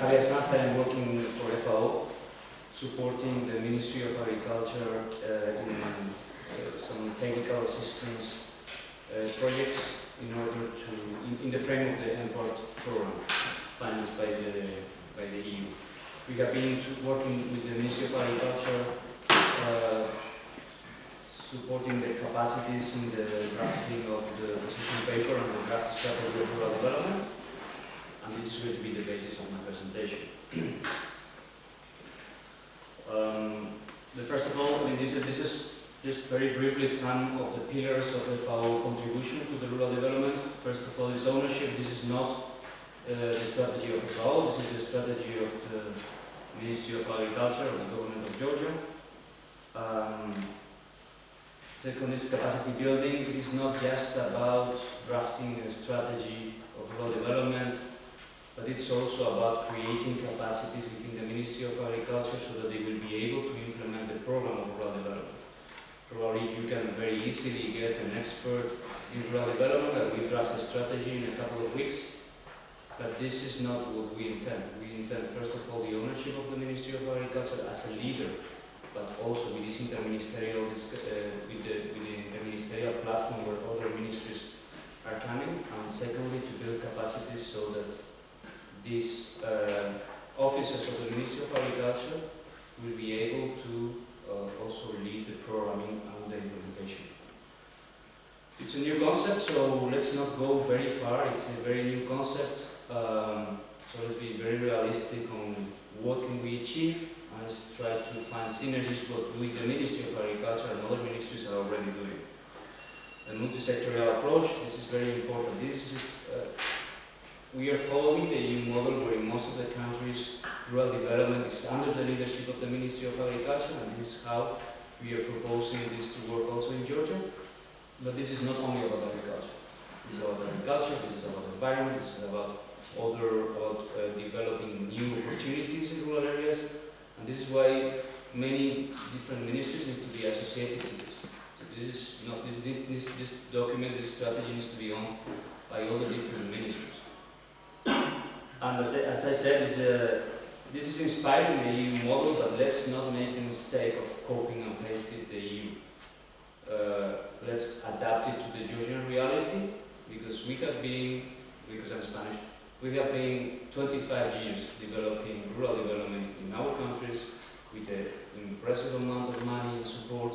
Javier Sanz, I'm working for FAO, supporting the Ministry of Agriculture in some technical assistance projects in order to, in the frame of the import program financed by the EU. We have been working with the Ministry of Agriculture, supporting the capacities in the drafting of the position paper and the draft strategy of rural development, and this is going to be the basis of my presentation. First of all, I mean, this is just very briefly some of the pillars of FAO contribution to the rural development. First of all, is ownership. This is not the strategy of FAO, this is the strategy of the Ministry of Agriculture of the government of Georgia. Second is capacity building. It is not just about drafting a strategy of rural development, but it's also about creating capacities within the Ministry of Agriculture so that they will be able to implement the program of rural development. Probably you can very easily get an expert in rural development that will draft a strategy in a couple of weeks, but this is not what we intend. We intend, first of all, the ownership of the Ministry of Agriculture as a leader, but also with this interministerial, with the interministerial platform where other ministries are coming, and secondly, to build capacities so that these officers of the Ministry of Agriculture will be able to also lead the programming and the implementation. It's a new concept, so let's not go very far. It's a very new concept, so let's be very realistic on what can we achieve, and let's try to find synergies both with the Ministry of Agriculture and other ministries are already doing. A multi-sectorial approach, this is very important. This is we are following the EU model where in most of the countries rural development is under the leadership of the Ministry of Agriculture, and this is how we are proposing this to work also in Georgia. But this is not only about agriculture. This is about agriculture, this is about environment, this is about developing new opportunities in rural areas, and this is why many different ministries need to be associated with this. So this is not this document, this strategy needs to be owned by all the different ministries. And as I said, this is inspired in the EU model, but let's not make the mistake of copying and pasting the EU. Let's adapt it to the Georgian reality, because I'm Spanish, we have been 25 years developing rural development in our countries with an impressive amount of money and support.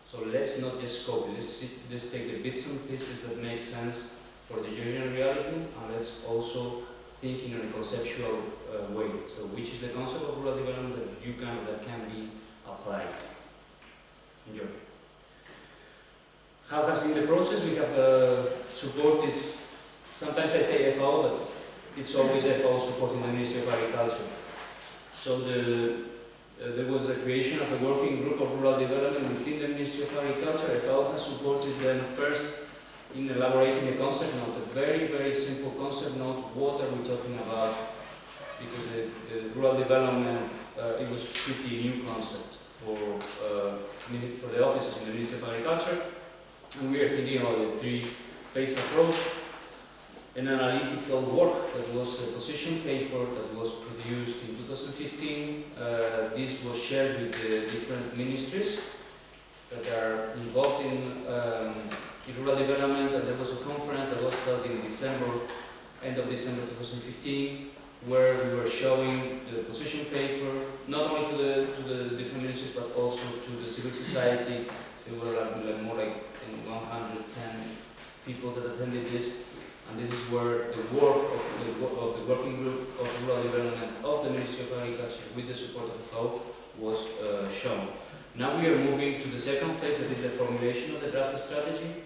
So let's not just copy, let's take the bits and pieces that make sense for the Georgian reality, and let's also think in a conceptual way. So which is the concept of rural development that can be applied in Georgia. How has been the process? We have supported, sometimes I say FAO, but it's always FAO supporting the Ministry of Agriculture. So there was a creation of a working group of rural development within the Ministry of Agriculture. FAO has supported them first in elaborating a concept note, a very, very simple concept note. What are we talking about? Because the rural development, it was pretty new concept for the officers in the Ministry of Agriculture. And we are thinking about a three-phase approach. An analytical work that was a position paper that was produced in 2015. This was shared with the different ministries that are involved in rural development, and there was a conference that was held in end of December 2015, where we were showing the position paper, not only to the different ministries, but also to the civil society. There were more like 110 people that attended this, and this is where the work of the working group of rural development of the Ministry of Agriculture with the support of FAO was shown. Now we are moving to the second phase, that is the formulation of the draft strategy.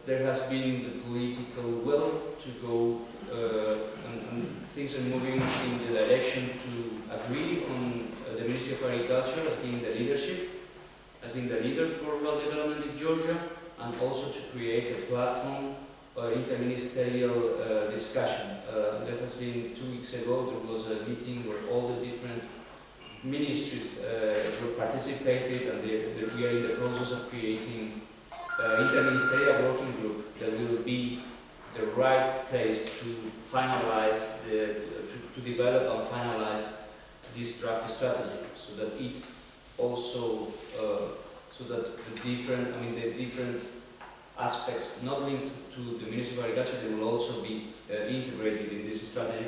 There has been the political will to go, and things are moving in the direction to agree on the Ministry of Agriculture as being the leadership, as being the leader for rural development in Georgia, and also to create a platform or interministerial discussion. There has been 2 weeks ago, there was a meeting where all the different ministries participated, and we are in the process of creating an interministerial working group that will be the right place to finalize, to develop and finalize this draft strategy, so that it also, so that the different aspects not linked to the Ministry of Agriculture, they will also be integrated in this strategy.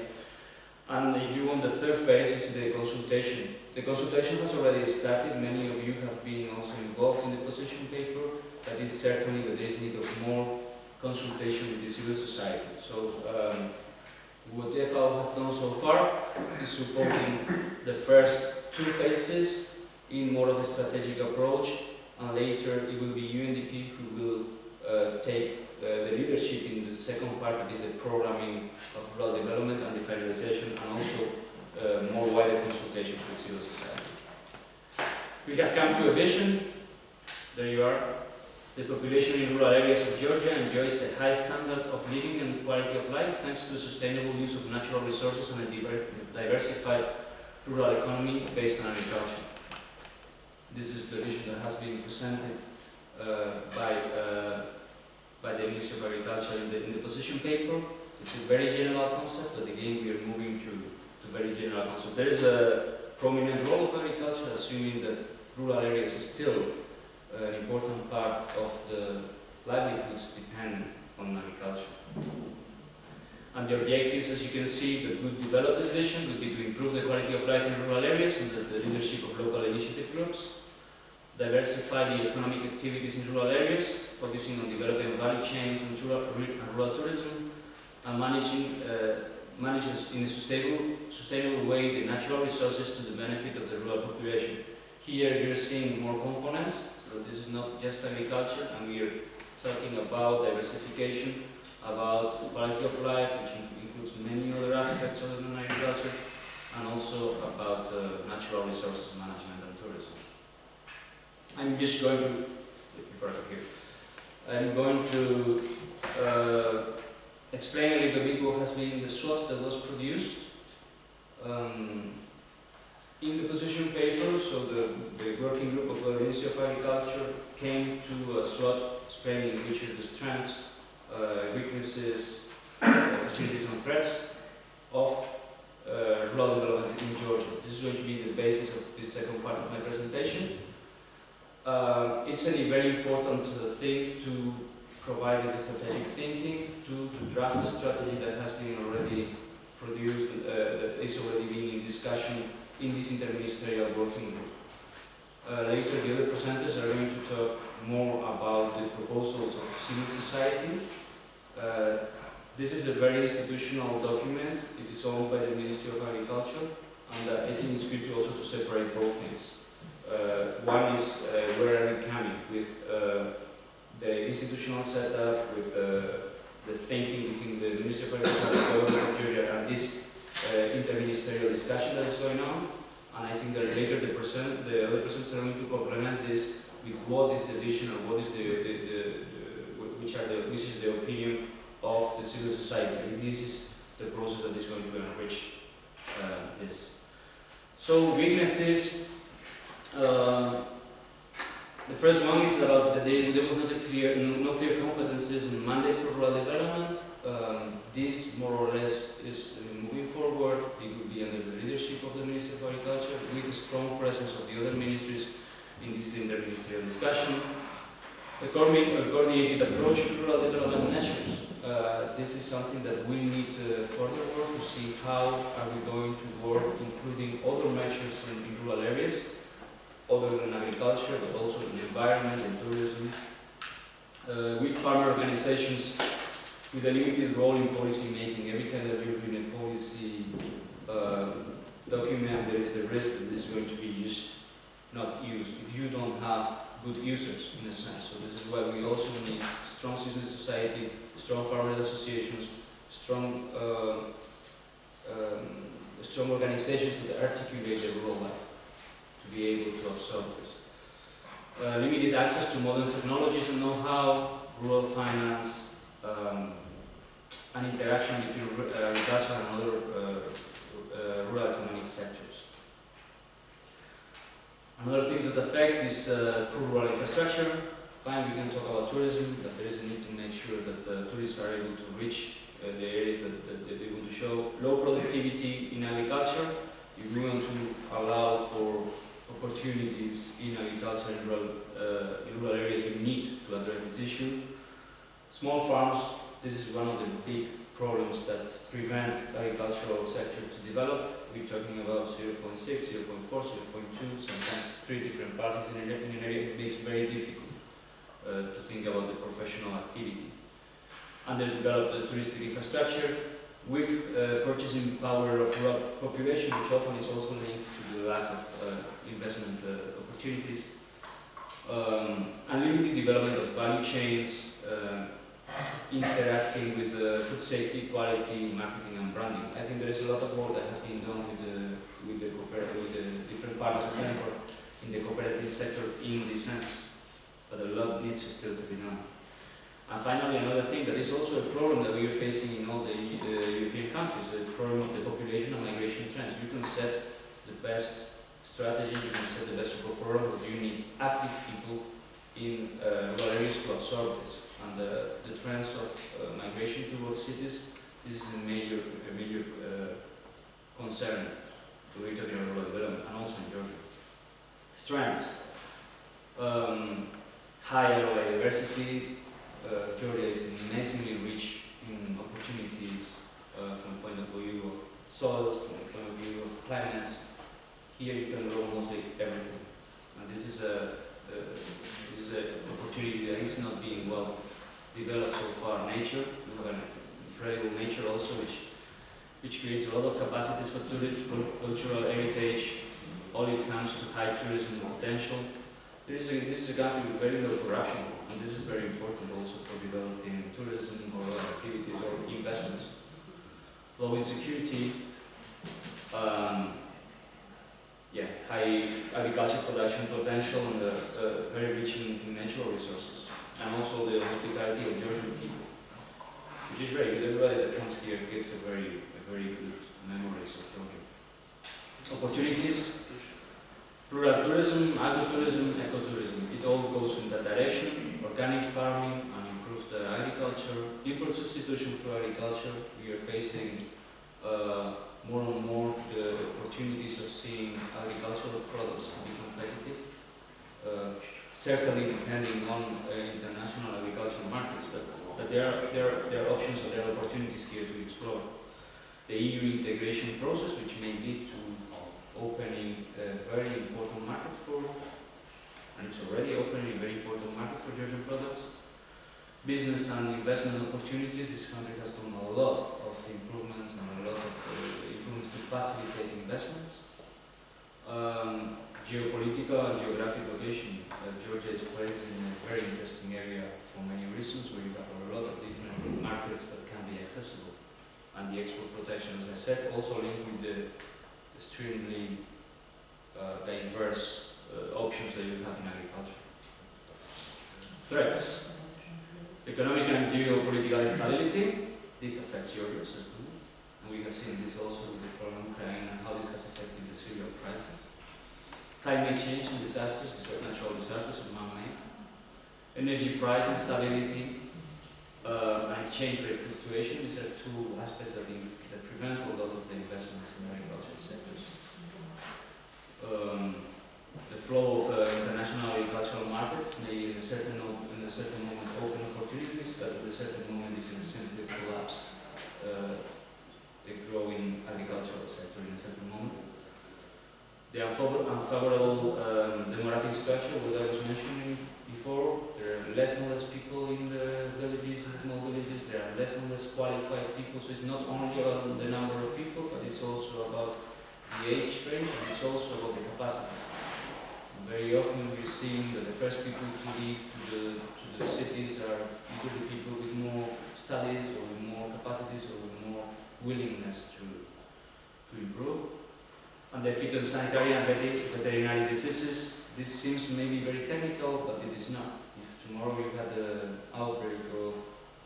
And if you want, the third phase is the consultation. The consultation has already started. Many of you have been also involved in the position paper, but it's certainly that there is need of more consultation with the civil society. So what FAO has done so far is supporting the first two phases in more of a strategic approach, and later it will be UNDP who will take the leadership in the second part, that is the programming of rural development and the federalization, and also more wider consultations with civil society. We have come to a vision. There you are. The population in rural areas of Georgia enjoys a high standard of living and quality of life thanks to the sustainable use of natural resources and a diversified rural economy based on agriculture. This is the vision that has been presented by the Ministry of Agriculture in the position paper. It's a very general concept, but again we are moving to very general concept. There is a prominent role of agriculture, assuming that rural areas is still an important part of the livelihoods depend on agriculture. And the objectives, as you can see, that would develop this vision would be to improve the quality of life in rural areas under the leadership of local initiative groups, diversify the economic activities in rural areas, focusing on developing value chains and rural tourism, and manages in a sustainable way the natural resources to the benefit of the rural population. Here you're seeing more components, so this is not just agriculture, and we are talking about diversification, about quality of life, which includes many other aspects other than agriculture, and also about natural resources management and tourism. I'm just going to, before I go here, I'm going to explain a little bit what has been the SWOT that was produced. In the position paper, so the working group of the Ministry of Agriculture came to a SWOT explaining which are the strengths, weaknesses, opportunities and threats of rural development in Georgia. This is going to be the basis of this second part of my presentation. It's a very important thing to provide this strategic thinking, to draft a strategy that has been already produced, that is already being in discussion in this interministerial working group. Later, the other presenters are going to talk more about the proposals of civil society. This is a very institutional document. It is owned by the Ministry of Agriculture, and I think it's good to also to separate both things. One is where are we coming with the institutional setup, with the thinking within the Ministry of Agriculture, the government of Georgia, and this interministerial discussion that is going on. And I think that later the other presenters are going to complement this with what is the vision or what is which is the opinion of the civil society. And this is the process that is going to enrich this. So weaknesses. The first one is about that there was not no clear competences and mandates for rural development. This more or less is moving forward. It will be under the leadership of the Ministry of Agriculture with a strong presence of the other ministries in this interministerial discussion. A coordinated approach to rural development measures. This is something that we need further work to see how are we going to work, including other measures in rural areas, other than agriculture, but also in the environment and tourism. With farmer organizations with a limited role in policy making. Every time that you're doing a policy document, there is the risk that this is going to be used, not used, if you don't have good users in a sense. So this is why we also need strong civil society, strong farmers associations, strong organizations that articulate the rural life to be able to absorb this. Limited access to modern technologies and know-how, rural finance, and interaction between agriculture and other rural economic sectors. Another things that affect is poor rural infrastructure, fine, we can talk about tourism, but there is a need to make sure that tourists are able to reach the areas that they want to show. Low productivity in agriculture. If we want to allow for opportunities in agriculture in rural areas, we need to address this issue. Small farms, this is one of the big problems that prevent the agricultural sector to develop. We're talking about 0.6, 0.4, 0.2, sometimes 3 different parties in an area. It makes it very difficult to think about the professional activity. Underdeveloped touristic infrastructure, weak purchasing power of rural population, which often is also linked to the lack of investment opportunities, unlimited development of value chains, interacting with food safety, quality, marketing and branding. I think there is a lot of work that has been done with the different partners of Framework in the cooperative sector in this sense, but a lot needs still to be done. And finally, another thing that is also a problem that we are facing in all the European countries, the problem of the population and migration trends. You can set the best strategy, you can set the best support program, but you need active people in rural areas to absorb this. And the trends of migration towards cities, this is a major concern to rural development and also in Georgia. Strengths. High biodiversity. Georgia is immensely rich in opportunities from the point of view of soils, from the point of view of climates. Here you can grow mostly everything. And this is an opportunity that is not being well developed so far. Nature, we have an incredible nature also, which creates a lot of capacities for tourism, cultural heritage. All it comes to high tourism potential. This is a country with very low corruption, and this is very important also for developing tourism or other activities or investments. Low insecurity, high agriculture production potential, and very rich in natural resources, and also the hospitality of Georgian people, which is very good. Everybody that comes here gets a very good memories of Georgia. Opportunities. Rural tourism, agritourism, ecotourism, it all goes in that direction. Organic farming and improved agriculture, import substitution through agriculture. We are facing more and more the opportunities of seeing agricultural products to be competitive. Certainly depending on international agricultural markets, but there are options or there are opportunities here to explore. The EU integration process, which may lead to opening a very important market and it's already opening a very important market for Georgian products. Business and investment opportunities. This country has done a lot of improvements and a lot of improvements to facilitate investments. Geopolitical and geographic location. Georgia is placed in a very interesting area for many reasons, where you have a lot of different markets that can be accessible. And the export protection, as I said, also linked with the extremely diverse options that you have in agriculture. Threats. Economic and geopolitical instability. This affects Georgia, certainly. And we have seen this also with the problem in Ukraine and how this has affected the Syrian crisis. Climate change and disasters, these are natural disasters and man-made. Energy price instability and exchange rate fluctuation. These are two aspects that prevent a lot of the investments in agricultural sectors. The flow of international agricultural markets may in a certain moment open opportunities, but at a certain moment it can simply collapse the growing agricultural sector in a certain moment. The unfavorable demographic structure, what I was mentioning before, there are less and less people in the villages, in the small villages, there are less and less qualified people, so it's not only about the number of people, but it's also about the age range, and it's also about the capacities. And very often we're seeing that the first people to leave to the cities are usually people with more studies or with more capacities or with more willingness to improve. And the phytosanitary and veterinary diseases, this seems maybe very technical, but it is not. If tomorrow you had an outbreak of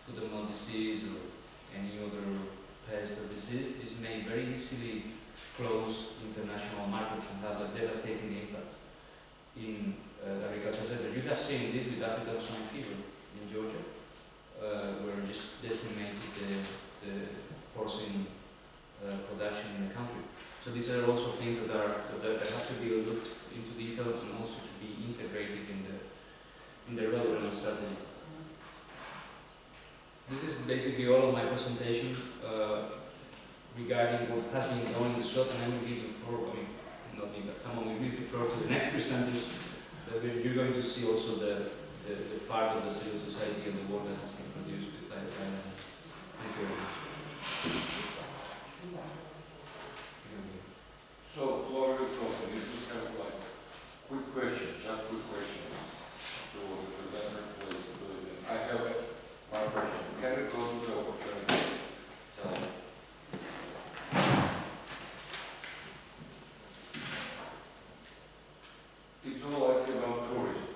foot and mouth disease or any other pest or disease, this may very easily close international markets and have a devastating impact in the agricultural sector. You have seen this with African swine fever in Georgia, where just decimated the porcine production in the country. So these are also things that have to be looked into detail and also to be integrated in the rural development strategy. This is basically all of my presentation regarding what has been going in the short, and I will give the floor, I mean, not me, but someone will give the floor to the next presenters. You're going to see also the part of the civil society and the work that has been produced with that. Thank you very much. So, Florida, you just have like quick questions, just quick questions. So, the presenter, please. I have one question. Can you go to the opportunity? It's all like about tourism.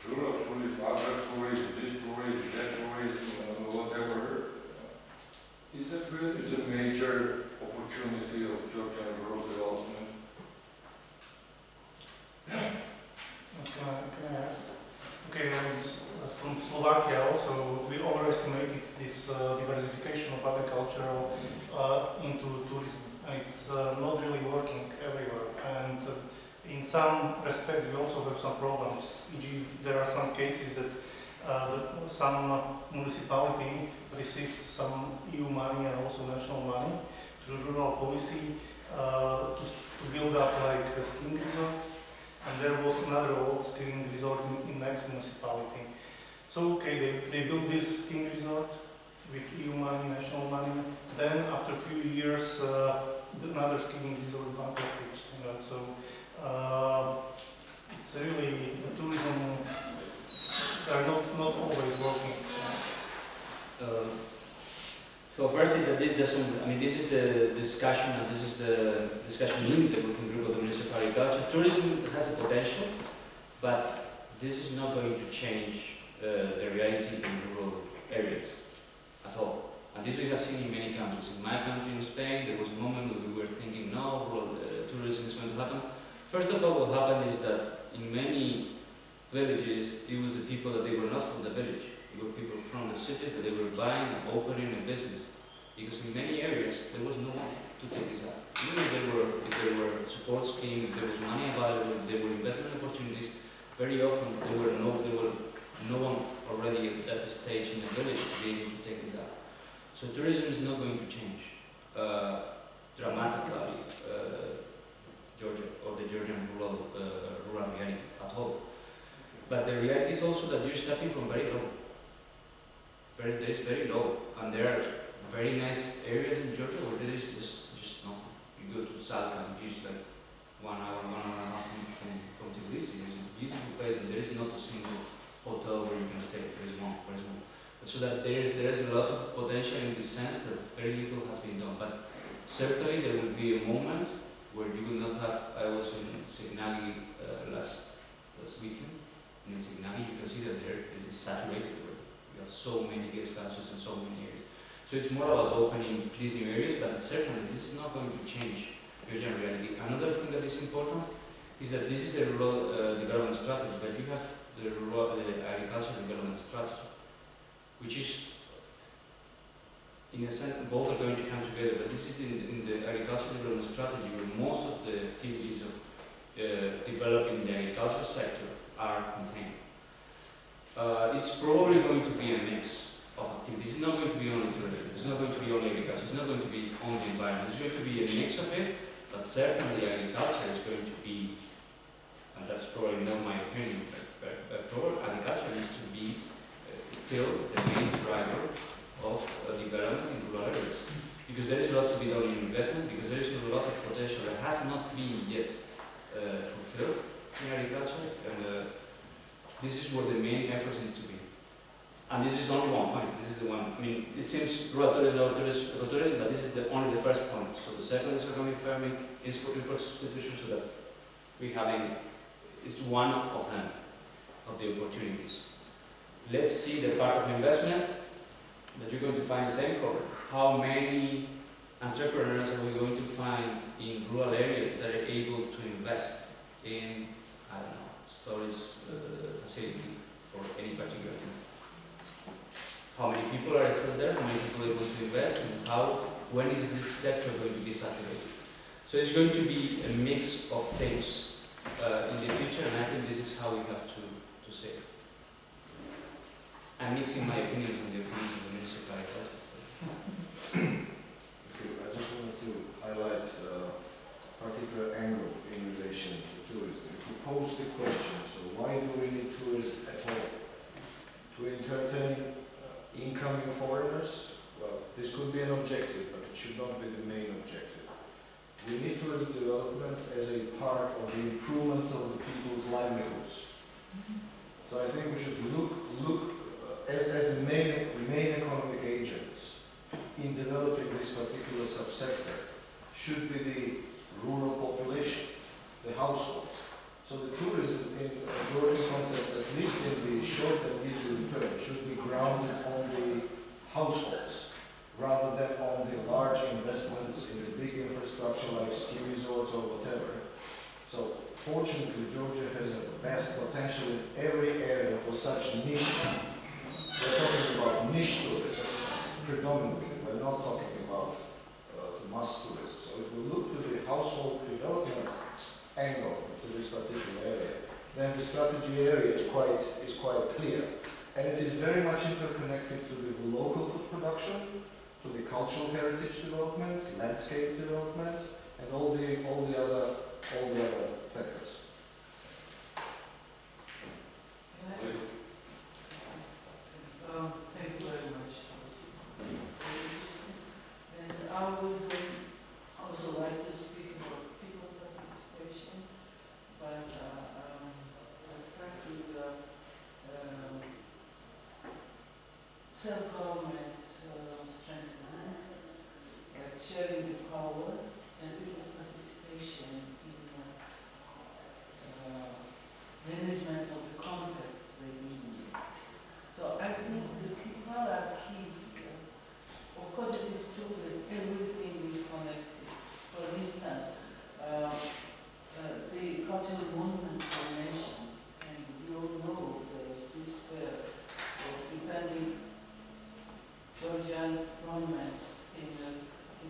Rural tourism, urban tourism, this tourism, that tourism, whatever. Is that really a major opportunity of Georgian rural development? Okay, from Slovakia also, we overestimated this diversification of agriculture into tourism. It's not really working everywhere, and in some respects we also have some problems. E.g., there are some cases that some municipality received some EU money and also national money through rural policy to build up like a skiing resort, and there was another old skiing resort in next municipality. So okay, they built this skiing resort with EU money, national money. Then after a few years, another skiing resort bankrupted. So it's really the tourism. They are not always working. So first is that this is the discussion, and this is the discussion in the working group of the Ministry of Agriculture. Tourism has a potential, but this is not going to change the reality in rural areas at all. And this we have seen in many countries. In my country, in Spain, there was a moment when we were thinking, no, rural tourism is going to happen. First of all, what happened is that in many villages, it was the people that they were not from the village. It were people from the cities that they were buying and opening a business. Because in many areas, there was no one to take this up. Even if there were support schemes, if there was money available, if there were investment opportunities, very often there were no one already at that stage in the village to be able to take this up. So tourism is not going to change dramatically Georgia or the Georgian rural reality at all. But the reality is also that you're starting from very low. There is very low, and there are very nice areas in Georgia where there is just nothing. You go to Salka, which is like 1 hour, 1 hour and a half from Tbilisi. It's a beautiful place, and there is not a single hotel where you can stay. There is one. So that there is a lot of potential in the sense that very little has been done. But certainly there will be a moment where you will not have. I was in Signagi last weekend. In Signagi, you can see that it is saturated. We have so many guest houses and so many areas. So it's more about opening these new areas, but certainly this is not going to change Georgian reality. Another thing that is important is that this is the rural development strategy, but you have the agricultural development strategy, which is, in a sense, both are going to come together, but this is in the agricultural development strategy where most of the activities of developing the agricultural sector are contained. It's probably going to be a mix of activities. It's not going to be only tourism, it's not going to be only agriculture, it's not going to be only environment, it's going to be a mix of it, but certainly agriculture is going to be, and that's probably not my opinion, but probably agriculture needs to be still the main driver of development in rural areas. Because there is a lot to be done in investment, because there is a lot of potential that has not been yet fulfilled in agriculture, and this is where the main efforts need to be. And this is only one point. This is the one. I mean, it seems rural tourism, but this is only the first point. So the second is organic farming, import substitution, so that we having it's one of them, of the opportunities. Let's see the part of investment that you're going to find the same problem. How many entrepreneurs are we going to find in rural areas that are able to invest in, I don't know, storage facility for any particular thing. How many people are still there? How many people are able to invest? And when is this sector going to be saturated? So it's going to be a mix of things in the future, and I think this is how we have to say it. I'm mixing my opinions on the opinions of the municipality. I just wanted to highlight a particular angle in relation to tourism. You posed the question, so why do we need tourism at all? To entertain incoming foreigners? Well, this could be an objective, but it should not be the main objective. We need tourism development as a part of the improvement of the people's livelihoods. So I think we should look as the main economic agents in developing this particular subsector should be the rural population, the households. So the tourism in Georgia's context, at least in the short and medium term, should be grounded on the households rather than on the large investments in the big infrastructure like ski resorts or whatever. So fortunately, Georgia has a vast potential in every area for such niche. We're talking about niche tourism predominantly. We're not talking about the mass tourism. So if we look to the household development angle to this particular area, then the strategy area is quite clear. And it is very much interconnected to the local food production, to the cultural heritage development, landscape development, and all the other factors. Thank you very much. And I would also like to speak about people participation, but I'll start with self-government strengthening, like sharing the power and people's participation in management of the context they live in. So I think the people are key here. Of course, it is true that everything is connected. For instance, the cultural monument formation, and you all know that this of defending Georgian monuments in the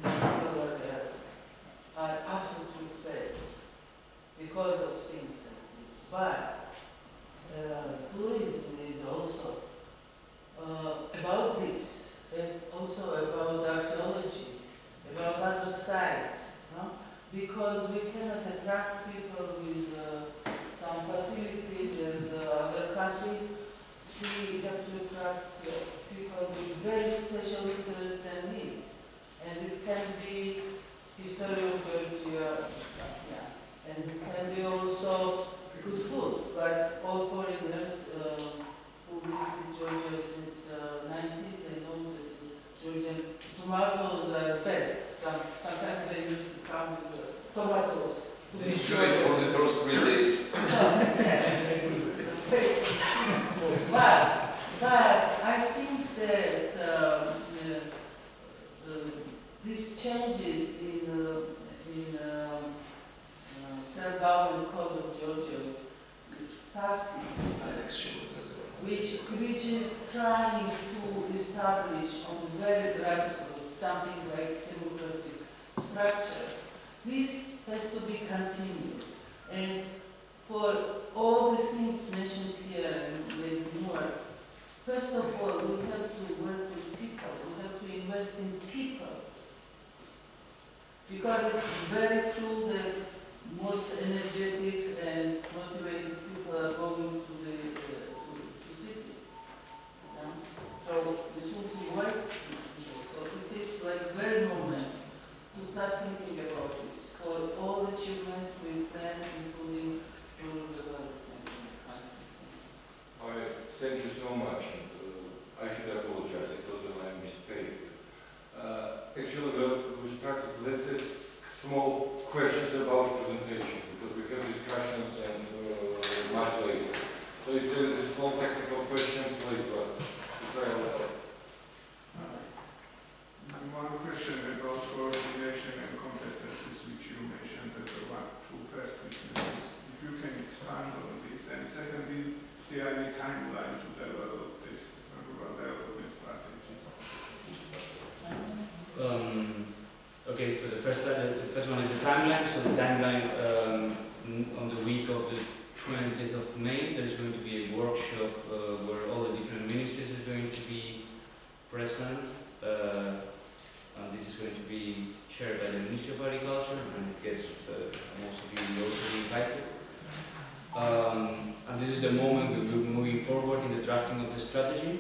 rural areas are absolutely fair because of things like this. But tourism is also about this, and also about archaeology, about other sites, no? Because we cannot attract people with some facilities as other countries. We have to attract people with very special interests and needs. And it can be history of Georgia, yeah. And it can be also good food, like all foreigners who visited Georgia since 19th, they know that Georgian tomatoes are best. Sometimes they used to come with tomatoes. Enjoy it for the first 3 days. But I think that these changes in self-government code of Georgia starting, which is trying to establish on very grassroots something like democratic structure. This has to be continued, and for all the things mentioned here and maybe more, first of all, we have to work with people. We have to invest in people. Because it's very true that most energetic and motivated people are going to the cities. Yeah? So this will be work. So it is like very moment to start thinking about this for all the children we plan, including rural development in the country. All right, thank you so much. I should apologize, it was my mistake. Actually, we started, let's say, small questions about presentation, because we have discussions and much later. So if there is a small technical question, please, One question about coordination and competencies which you mentioned as the two first weaknesses. If you can expand on this. And secondly, there any timeline to develop this rural development strategy? Okay, for the first one is the timeline. So the timeline, on the week of the 20th of May, there is going to be a workshop where all the different ministries are going to be present. And this is going to be chaired by the Ministry of Agriculture, and I guess most of you will also be invited. And this is the moment we will be moving forward in the drafting of the strategy.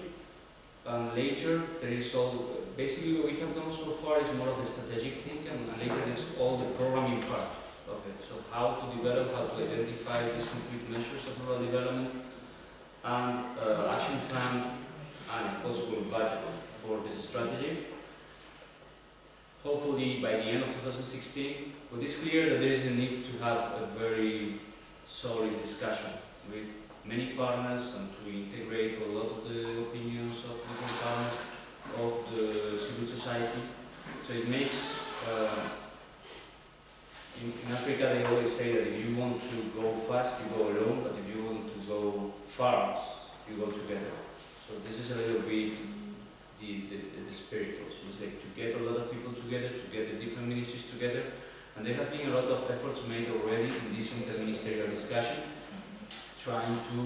And later, there is all, basically what we have done so far is more of the strategic thing, and later it's all the programming part of it. So how to develop, how to identify these concrete measures of rural development, and action plan, and if possible, budget for this strategy. Hopefully by the end of 2016, but it's clear that there is a need to have a very solid discussion with many partners and to integrate a lot of the opinions of different partners of the civil society. So it makes, in Africa they always say that if you want to go fast, you go alone, but if you want to go far, you go together. So this is a little bit the spirit also. It's like to get a lot of people together, to get the different ministries together, and there has been a lot of efforts made already in this interministerial discussion, trying to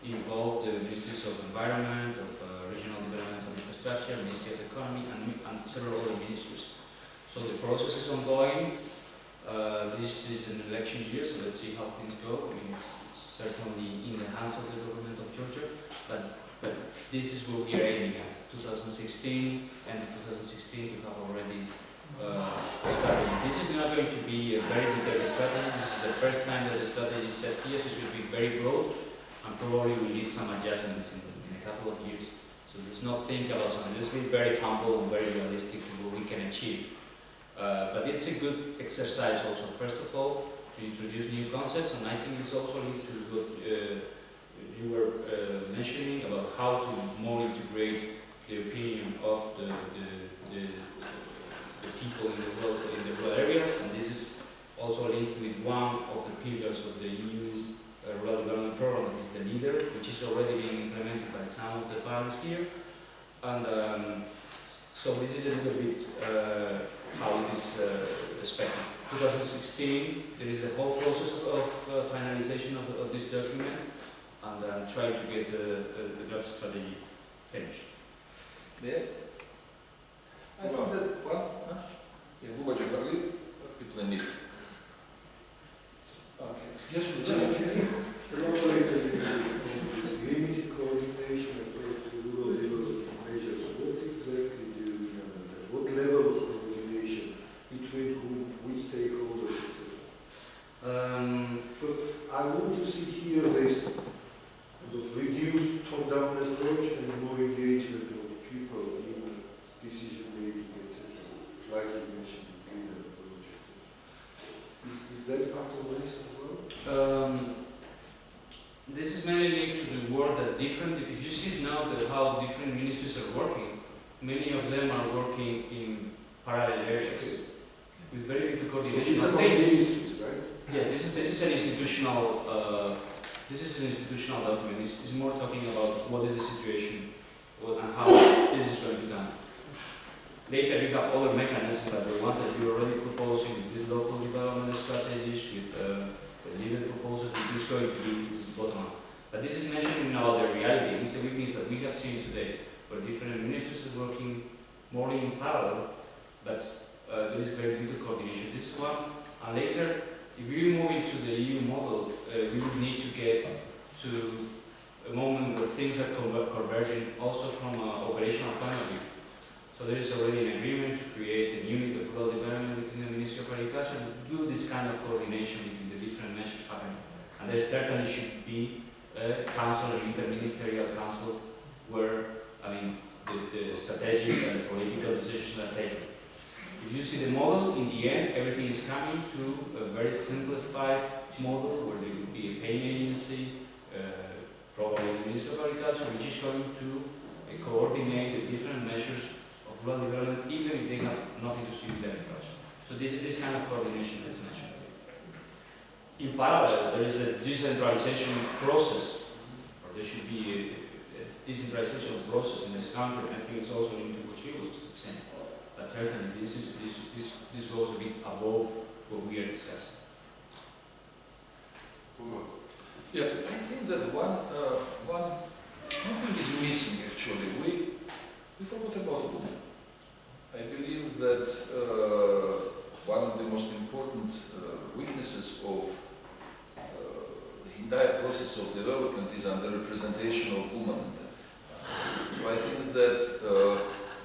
involve the ministries of environment, of regional development and infrastructure, Ministry of Economy, and several other ministries. So the process is ongoing. This is an election year, so let's see how things go. I mean, it's certainly in the hands of the government of Georgia, but this is what we are aiming at. 2016, and in 2016 we have already a strategy. This is not going to be a very detailed strategy. This is the first time that the strategy is set here, so it will be very broad, and probably we need some adjustments in a couple of years. So let's not think about something. Let's be very humble and very realistic to what we can achieve. But it's a good exercise also, first of all, to introduce new concepts, and I think it's also linked to what you were mentioning about how to more integrate the opinion of the people in the rural areas, and this is also linked with one of the pillars of the EU Rural Development Program, that is the LEADER, which is already being implemented by some of the partners here. And so this is a little bit how it is expected. 2016, there is a whole process of finalization of this document, and try to get the draft strategy finished. Yeah. I think that one, Luba Jafarli, people in need. Okay. Just can you elaborate a little bit on this limited coordination approach to rural development measures? What exactly do you mean by that? What level of coordination between whom, which stakeholders, etc.? But I want to see here this kind of reduced top-down approach and more engagement of people in decision making, etc. Like you mentioned, the freedom approach, etc. Is that part of this as well? This is mainly linked to the work that different, if you see now how different ministries are working, many of them are working in parallel areas with very little coordination. So ministries, right? Yes, this is an institutional document. It's more talking about what is the situation and how this is going to be done. Later we have other mechanisms like the ones that you are already proposing with these local development strategies, with the leader proposal. This is going to be this bottom up. But this is mentioning now the reality. It's a weakness that we have seen today, where different ministries are working more in parallel, but there is very little coordination. This is one. And later, if we move into the EU model, we would need to get to a moment where things are converging also from an operational point of view. So there is already an agreement to create a unit of rural development within the Ministry of Agriculture and do this kind of coordination between the different measures happening. And there certainly should be a council, an interministerial council, where, I mean, the strategic and political decisions are taken. If you see the models, in the end, everything is coming to a very simplified model where there will be a paying agency, probably the Ministry of Agriculture, which is going to coordinate the different measures of rural development, even if they have nothing to see with agriculture. So this is this kind of coordination that's mentioned. In parallel, there is a decentralization process, or decentralization process in this country. I think it's also linked to what she was saying. But certainly this goes a bit above what we are discussing. Yeah, I think that one thing is missing actually. We forgot about women. I believe that one of the most important weaknesses of the entire process of development is underrepresentation of women. So I think that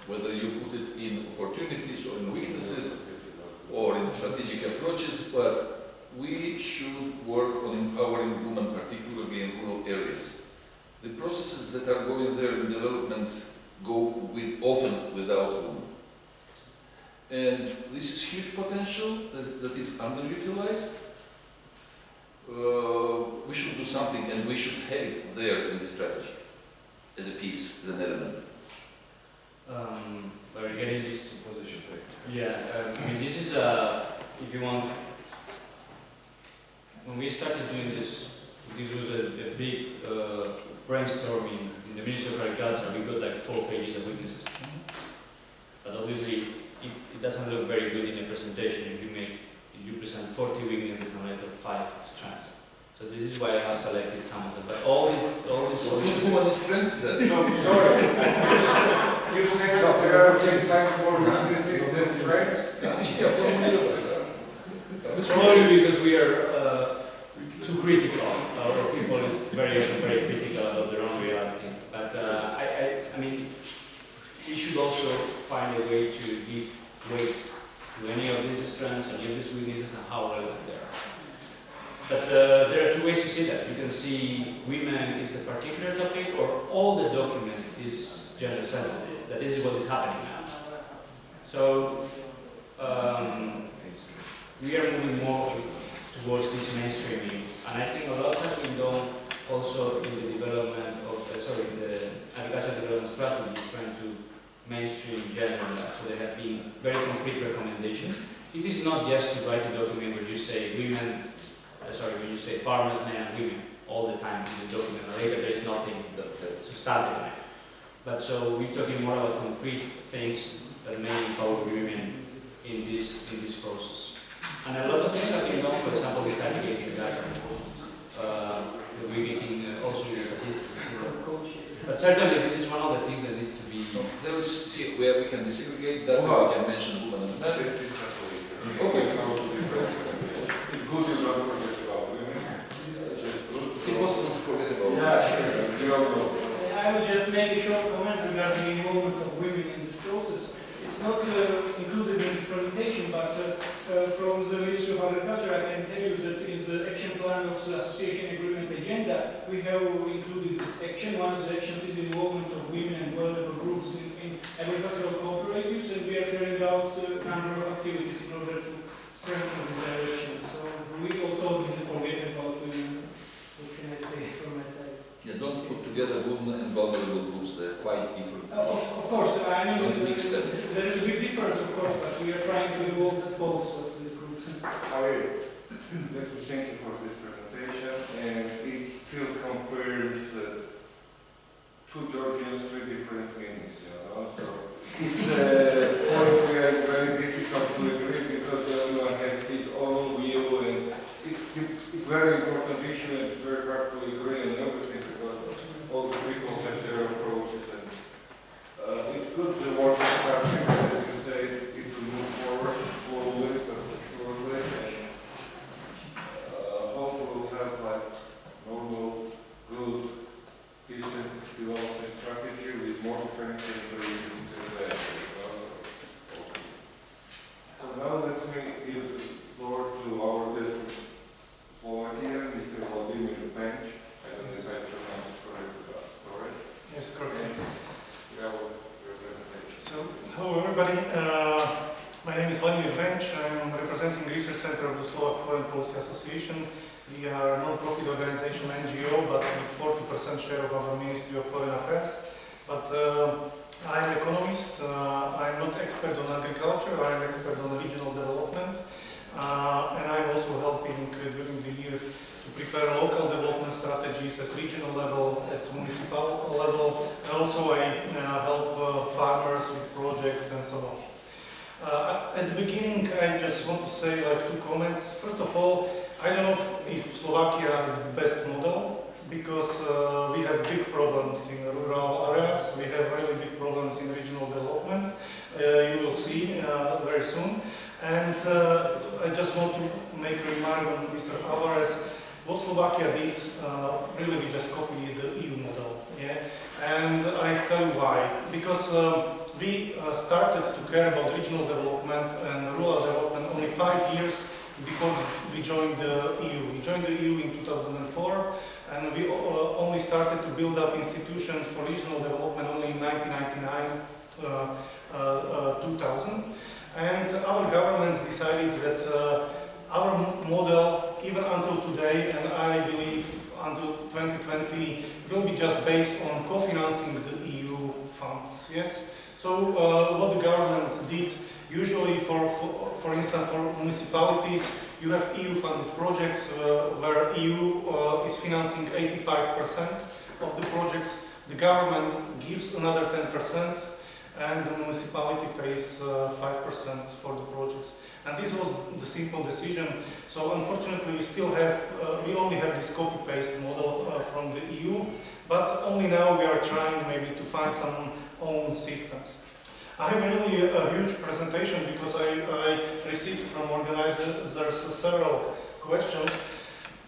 whether you put it in opportunities or in weaknesses or in strategic approaches, but we should work on empowering women, particularly in rural areas. The processes that are going there in development go often without women. And this is huge potential that is underutilized. We should do something, and we should have it there in the strategy as a piece, as an element. But getting this, Position paper. yeah, I mean, this is if you want, when we started doing this was a big brainstorming in the Ministry of Agriculture. We got like 4 pages of witnesses. But obviously, it doesn't look very good in a presentation if you present 40 witnesses on out of 5 strands. So this is why I have selected some of them. But all these So put woman strength then. No, sorry. You said there are 10 times more weaknesses than strengths? Yeah, formulировать, да. probably because we are too critical. Our people is very often very critical about their own reality. But I mean, we should also find a way to give weight to any of these strengths, any of these weaknesses, and how relevant they are. But there are 2 ways to see that. You can see women is a particular topic, or all the document is gender sensitive. That this is what is happening now. So we are moving more towards this mainstreaming, and I think a lot has been done also in the development of, in the agricultural development strategy, trying to mainstream gender. So there have been very concrete recommendations. It is not just to write a document where you say women, when you say farmers, men and women all the time in the document, and later there is nothing substantive in it. But so we're talking more about concrete things that may empower women in this process. And a lot of things have been done, for example, this aggregating data. We're getting also the statistics. But certainly this is one of the things that needs to be... There is, see, where we can desegregate that, we can mention women and men. Okay. It's good you don't forget about women. It's impossible to forget about Yeah, sure. We all know. I would just make a short comment regarding the involvement of women in this process. It's not included in this presentation, but from the Ministry of Agriculture, I can tell you that in the action plan of the Association Agreement Agenda, we have included this action. One of the actions is involvement of women and vulnerable groups in agricultural cooperatives, and we are carrying out a number of activities in order to strengthen this direction. So we also didn't forget about women. What can I say from my side? Yeah, don't put together women and vulnerable groups, they're quite different. Of course, I mean, Don't mix them. there is a big difference, of course, but we are trying to involve both of these groups. Javier, let me thank you for this presentation, and it still confirms that 2 Georgians, 3 different meanings, you know, so it's a point where it's very difficult to agree because everyone has his own view, and it's a very important issue, and it's very hard to agree on everything because all the people have their approaches, and it's good the work is starting, as you say, it will move forward slowly, but surely, and hope we'll have like normal, good, decent development strategy with more strength and tourism to that. So now let me give the floor to our guest from Slovakia, Mr. Vladimir Bench. I don't know if I pronounced it correct. Yes, correct. You have your presentation. So, hello everybody. My name is Vladimir Bench. I'm representing Research Center of the Slovak Foreign Policy Association. We are a non-profit organization, NGO, but with 40% share of our Ministry of Foreign Affairs. But I'm an economist. I'm not expert on agriculture. I'm expert on regional development. and I'm also helping during the year to prepare local development strategies at regional level, at municipal level, and also I help farmers with projects and so on. At the beginning, I just want to say like 2 comments. First of all, I don't know if Slovakia is the best model, because we have big problems in rural areas, we have really big problems in regional development. You will see very soon. And I just want to make a remark on Mr. Alvarez. What Slovakia did, really we just copied the EU model. Yeah? And I tell you why. Because we started to care about regional development and rural development only 5 years before we joined the EU. We joined the EU in 2004, and we only started to build up institutions for regional development only in 1999, 2000. And our governments decided that our model, even until today, and I believe until 2020, will be just based on co-financing the EU funds. Yes. So what the government did, usually for instance for municipalities, you have EU-funded projects where EU is financing 85% of the projects. The government gives another 10%, and the municipality pays 5% for the projects. And this was the simple decision. So unfortunately, we still have, we only have this copy-paste model from the EU, but only now we are trying maybe to find some own systems. I have really a huge presentation because I received from organizers several questions.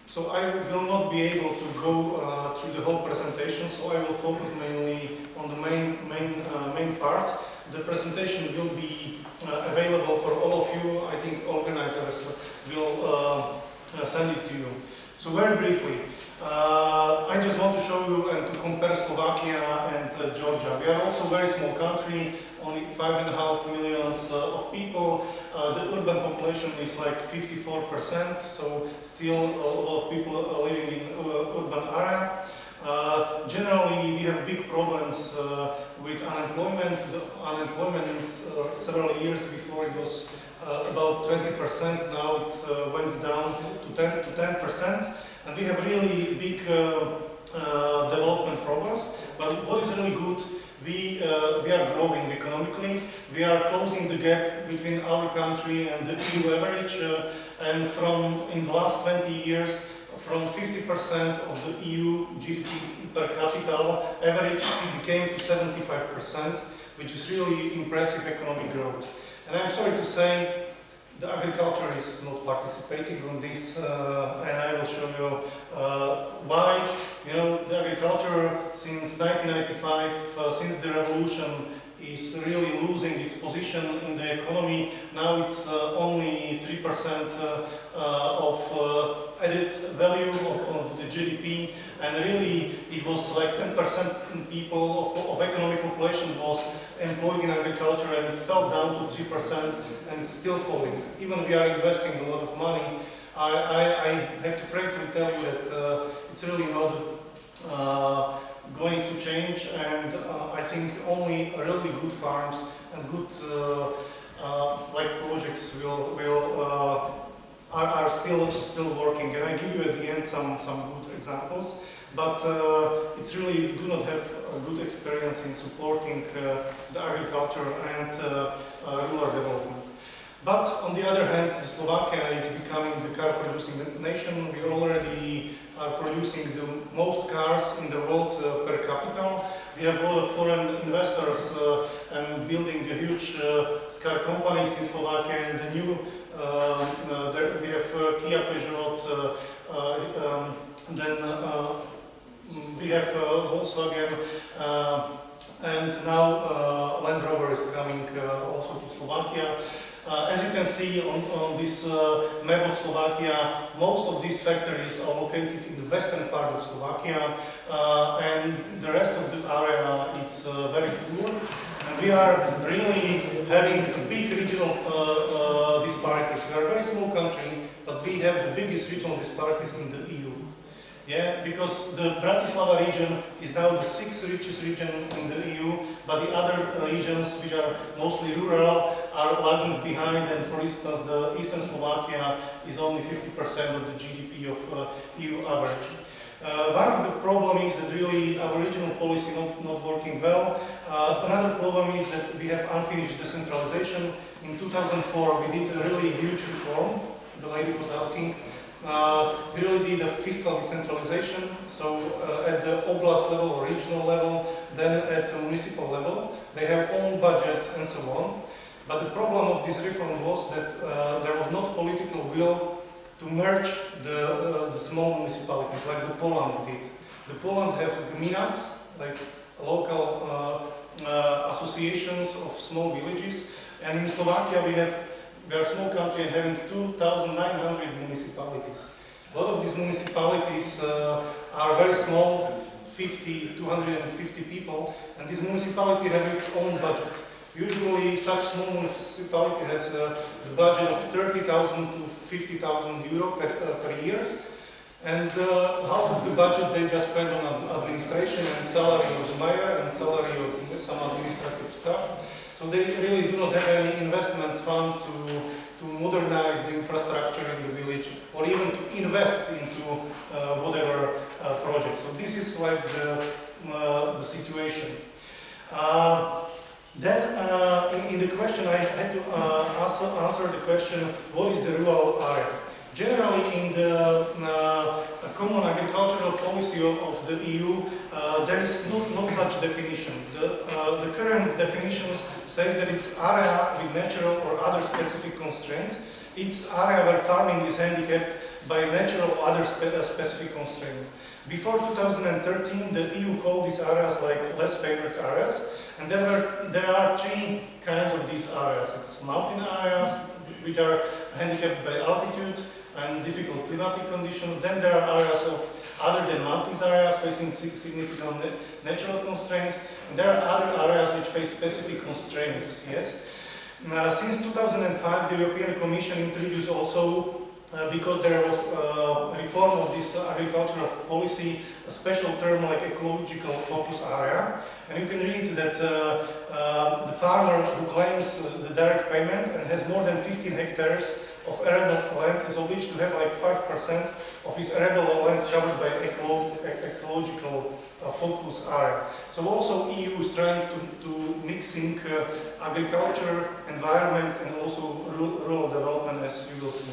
So I will not be able to go through the whole presentation, so I will focus mainly on the main part. The presentation will be available for all of you. I think organizers will send it to you. So very briefly, I just want to show you and to compare Slovakia and Georgia. We are also a very small country, only 5.5 million of people. The urban population is like 54%, so still a lot of people are living in urban area. Generally, we have big problems with unemployment. The unemployment in several years before it was about 20%, now it went down to 10%. And we have really big development problems. But what is really good, we are growing economically. We are closing the gap between our country and the EU average. And in the last 20 years, from 50% of the EU GDP per capita average, it became to 75%, which is really impressive economic growth. And I'm sorry to say, the agriculture is not participating on this, and I will show you why. You know, the agriculture since 1995, since the revolution, is really losing its position in the economy. Now it's only 3% of added value of the GDP, and really it was like 10% people of economic population was employed in agriculture, and it fell down to 3%, and it's still falling. Even we are investing a lot of money, I have to frankly tell you that it's really not going to change, and I think only really good farms and good like projects are still working. And I give you at the end some good examples, but it's really, we do not have a good experience in supporting the agriculture and rural development. But on the other hand, Slovakia is becoming the car producing nation. We already are producing the most cars in the world per capita. We have a lot of foreign investors and building huge car companies in Slovakia, and the new we have Kia, Peugeot, then we have Volkswagen, and now Land Rover is coming also to Slovakia. As you can see on this map of Slovakia, most of these factories are located in the western part of Slovakia, and the rest of the area is very poor. And we are really having big regional disparities. We are a very small country, but we have the biggest regional disparities in the EU. Yeah, because the Bratislava region is now the 6th richest region in the EU, but the other regions, which are mostly rural, are lagging behind. And for instance, the eastern Slovakia is only 50% of the GDP of EU average. One of the problems is that really our regional policy not working well. Another problem is that we have unfinished decentralization. In 2004, we did a really huge reform. The lady was asking. We really did a fiscal decentralization, so at the oblast level or regional level, then at the municipal level, they have own budgets and so on. But the problem of this reform was that there was not political will to merge the small municipalities like the Poland did. The Poland have gminas, like local associations of small villages, and in Slovakia we are a small country and having 2,900 municipalities. A lot of these municipalities are very small, 250 people, and this municipality has its own budget. Usually such small municipality has the budget of 30,000 to 50,000 euro per year, and half of the budget they just spend on administration and salary of the mayor and salary of some administrative staff. So they really do not have any investments fund to modernize the infrastructure in the village or even to invest into whatever project. So this is like the situation. Then in the question I had to answer the question, what is the rural area? Generally in the common agricultural policy of the EU, there is no such definition. The current definitions says that it's area with natural or other specific constraints. It's area where farming is handicapped by natural or other specific constraints. Before 2013, the EU called these areas like less favored areas, and there are three kinds of these areas. It's mountain areas, which are handicapped by altitude and difficult climatic conditions. Then there are areas of other than mountains areas facing significant natural constraints, and there are other areas which face specific constraints. Yes. Since 2005, the European Commission introduced also, because there was a reform of this agricultural policy, a special term like ecological focus area, and you can read that the farmer who claims the direct payment and has more than 15 hectares of arable land is obliged to have like 5% of his arable land covered by ecological focus area. So also EU is trying to mixing agriculture, environment and also rural development, as you will see.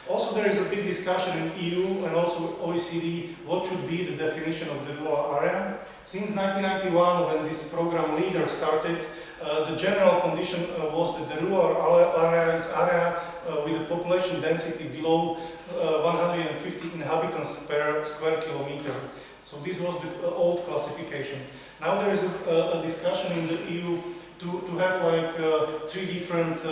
Also there is a big discussion in EU and also OECD what should be the definition of the rural area. Since 1991, when this program LEADER started, the general condition was that the rural area is area with a population density below 150 inhabitants per square kilometer. So this was the old classification. Now there is a discussion in the EU to have like three different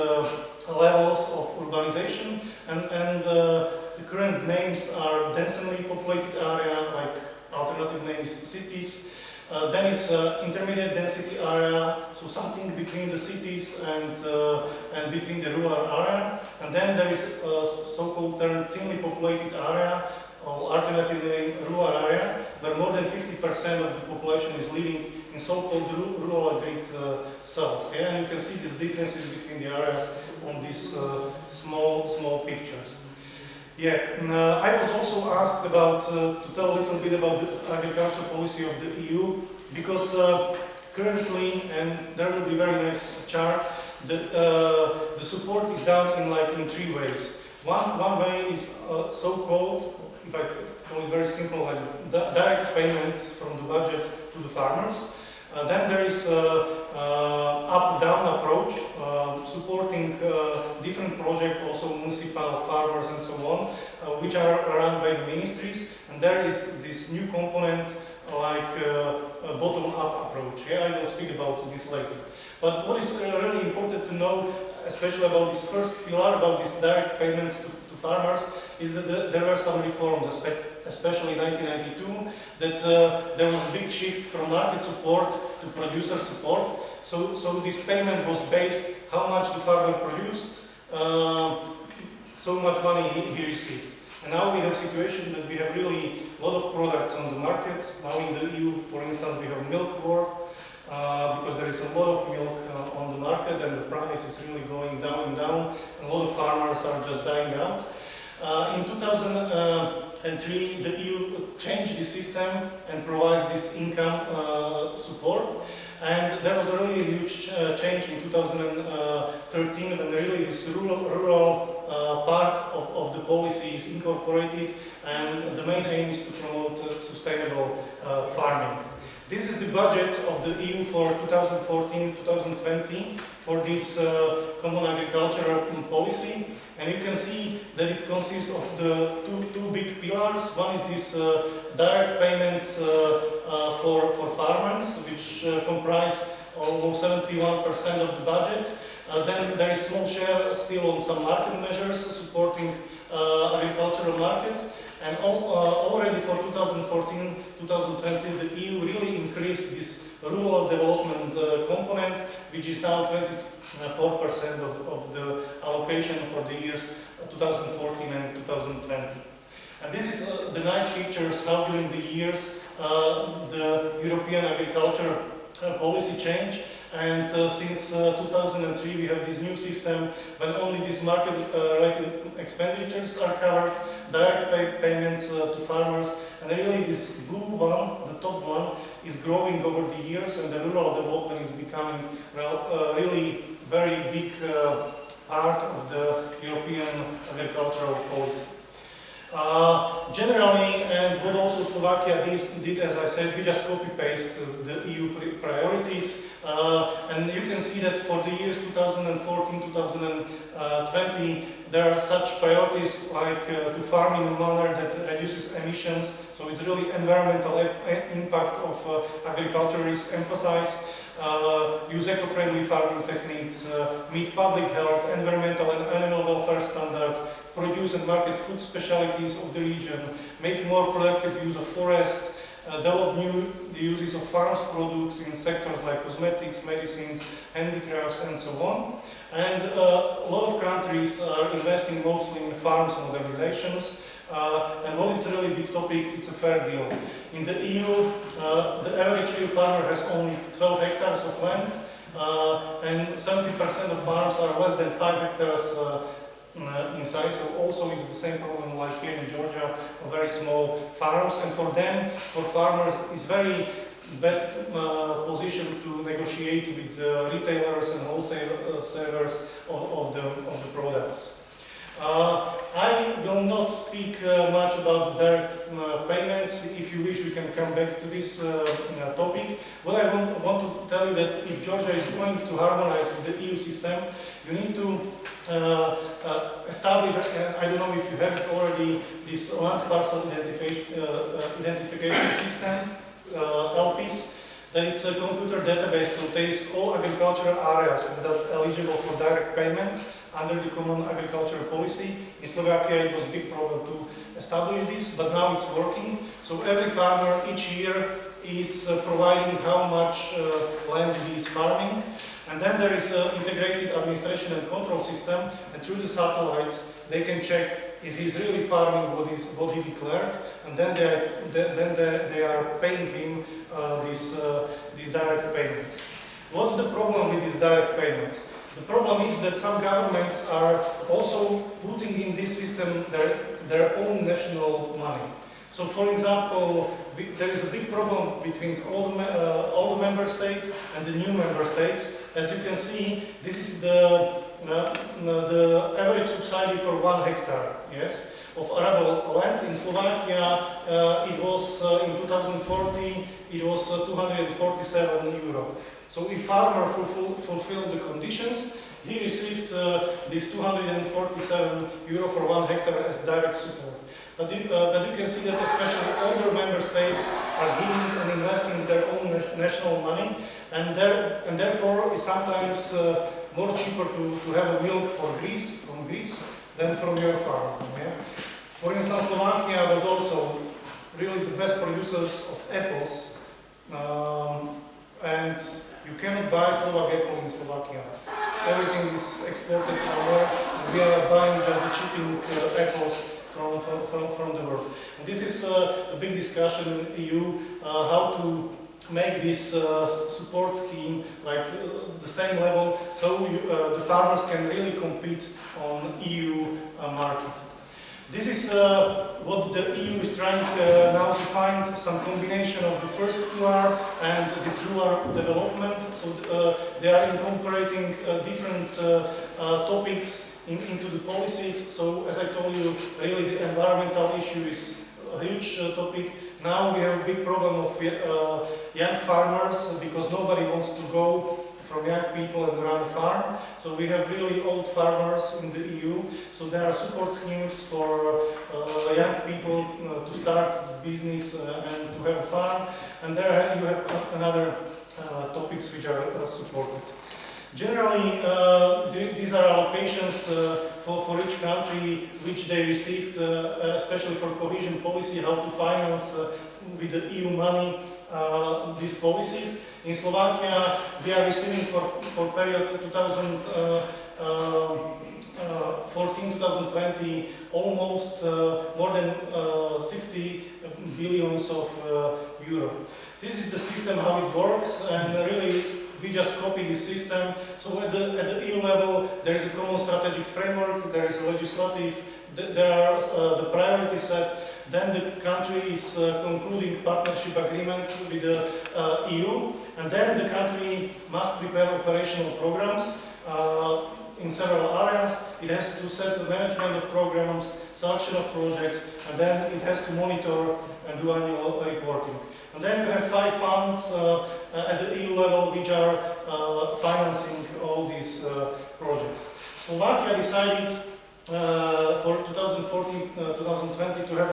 levels of urbanization, and the current names are densely populated area, like alternative names cities. Then is intermediate density area, so something between the cities and between the rural area. And then there is a so-called term thinly populated area, or alternatively rural area, where more than 50% of the population is living in so-called rural grid cells. Yeah? And you can see these differences between the areas on these small pictures. Yeah, I was also asked about to tell a little bit about the agricultural policy of the EU, because currently, and there will be a very nice chart, the support is done in three ways. One way is so-called, if I call it very simple, like direct payments from the budget to the farmers. Then there is up-down approach, supporting different projects, also municipal farmers and so on, which are run by the ministries. And there is this new component like bottom-up approach. Yeah, I will speak about this later. But what is really important to know, especially about this first pillar, about these direct payments to farmers, is that there were some reforms, especially in 1992, that there was a big shift from market support to producer support. So this payment was based how much the farmer produced, so much money he received. And now we have a situation that we have really a lot of products on the market. Now in the EU, for instance, we have milk war, because there is a lot of milk on the market and the price is really going down and down, and a lot of farmers are just dying out. In 2003, the EU changed the system and provides this income support. And there was a really huge change in 2013 when really this rural part of the policy is incorporated, and the main aim is to promote sustainable farming. This is the budget of the EU for 2014-2020 for this common agricultural policy. And you can see that it consists of the two big pillars. One is this direct payments for farmers, which comprise almost 71% of the budget. Then there is small share still on some market measures supporting agricultural markets. And already for 2014-2020, the EU really increased this rural development component, which is now 24% of the allocation for the years 2014 and 2020. And this is the nice pictures how during the years the European agriculture policy changed. And since 2003 we have this new system when only these market-related expenditures are covered, direct payments to farmers, and really this blue one, the top one, is growing over the years, and the rural development is becoming really very big part of the European agricultural policy. Generally, and what also Slovakia did, as I said, we just copy-paste the EU priorities, and you can see that for the years 2014-2020, there are such priorities like to farm in a manner that reduces emissions, so it's really environmental impact of agriculture is emphasized, use eco-friendly farming techniques, meet public health, environmental and animal welfare standards, produce and market food specialties of the region, make more productive use of forest, develop new uses of farms products in sectors like cosmetics, medicines, handicrafts, and so on. And a lot of countries are investing mostly in farms modernizations. And what is a really big topic, it's a fair deal. In the EU, the average EU farmer has only 12 hectares of land, and 70% of farms are less than 5 hectares in size. So also it's the same problem like here in Georgia, very small farms. And for them, for farmers, it's very bad position to negotiate with retailers and wholesalers of the products. I will not speak much about the direct payments. If you wish, we can come back to this topic. What I want to tell you that if Georgia is going to harmonize with the EU system, you need to establish, I don't know if you have it already, this land parcel identification system, LPIS, that it's a computer database that contains all agricultural areas that are eligible for direct payments under the common agricultural policy. In Slovakia it was a big problem to establish this, but now it's working. So every farmer each year is providing how much land he is farming. And then there is an integrated administration and control system, and through the satellites they can check if he's really farming what he declared, and then they are paying him these direct payments. What's the problem with these direct payments? The problem is that some governments are also putting in this system their own national money. So, for example, there is a big problem between all the member states and the new member states. As you can see, this is the average subsidy for 1 hectare, yes, of arable land. In Slovakia, it was in 2014, it was 247 euro. So if farmer fulfilled the conditions, he received this 247 euro for 1 hectare as direct support. But you can see that especially older member states are giving and investing their own national money, and therefore it's sometimes more cheaper to have a milk from Greece than from your farm. Yeah? For instance, Slovakia was also really the best producers of apples, and you cannot buy Slovak apple in Slovakia. Everything is exported somewhere. We are buying just the cheaping apples from the world. And this is a big discussion in EU, how to make this support scheme like the same level, so the farmers can really compete on EU market. This is what the EU is trying now to find, some combination of the first pillar and this rural development. So they are incorporating different topics into the policies. So as I told you, really the environmental issue is a huge topic. Now we have a big problem of young farmers because nobody wants to go from young people and run a farm. So we have really old farmers in the EU. So there are support schemes for young people to start the business and to have a farm. And there you have another topics which are supported. Generally, these are allocations for each country which they received, especially for cohesion policy, how to finance with the EU money these policies. In Slovakia, we are receiving for period 2014-2020 almost more than 60 billions of euro. This is the system how it works, and really we just copy this system. So at the EU level, there is a common strategic framework, there is a legislative, there are the priorities set. Then the country is concluding partnership agreement with the EU, and then the country must prepare operational programs in several areas. It has to set the management of programs, selection of projects, and then it has to monitor and do annual reporting. And then you have 5 funds at the EU level which are financing all these projects. Slovakia decided for 2014-2020 to have